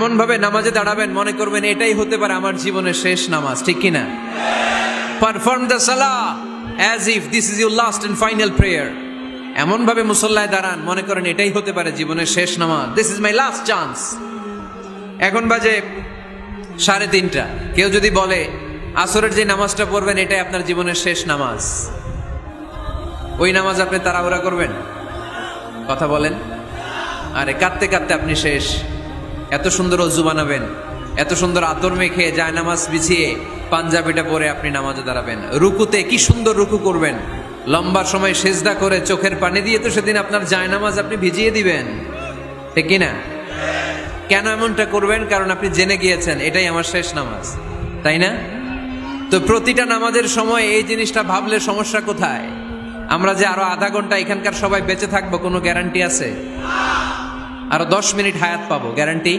এমন ভাবে নামাজে দাঁড়াবেন মনে করবেন এটাই হতে পারে আমার জীবনের শেষ নামাজ, ঠিক কিনা? পারফর্ম দ্য সালাহ as if this is your last and final prayer. এমন ভাবে মুসল্লায় দাঁড়ান মনে করেন এটাই হতে পারে জীবনের শেষ নামাজ, this is my last chance. এখন বাজে 3:30। কেউ যদি বলে আসরের যে নামাজটা পড়বেন এটাই আপনার জীবনের শেষ নামাজ, ওই নামাজ আপনি তাড়াহুড়া করবেন? কথা বলেন। আরে কাঁদতে কাঁদতে আপনি শেষ। এত সুন্দর অজু বানাবেন, এত সুন্দর আতর মেখে যায় নামাজ বিছিয়ে পাঞ্জাবিটা পরে আপনি নামাজে দাঁড়াবেন। রুকুতে কি সুন্দর রুকু করবেন, লম্বা সময় সেজদা করে চোখের পানি দিয়ে তো সেদিন আপনার যায় নামাজ আপনি ভিজিয়ে দিবেন, ঠিক কিনা? কেন এমনটা করবেন? কারণ আপনি জেনে গিয়েছেন এটাই আমার শেষ নামাজ, তাই না? তো প্রতিটা নামাজের সময় এই জিনিসটা ভাবলে সমস্যা কোথায়? আমরা যে আরো আধা ঘন্টা এখানকার সবাই বেঁচে থাকবো কোনো গ্যারান্টি আছে? আরো 10 মিনিট হায়াত পাবো, গ্যারান্টি?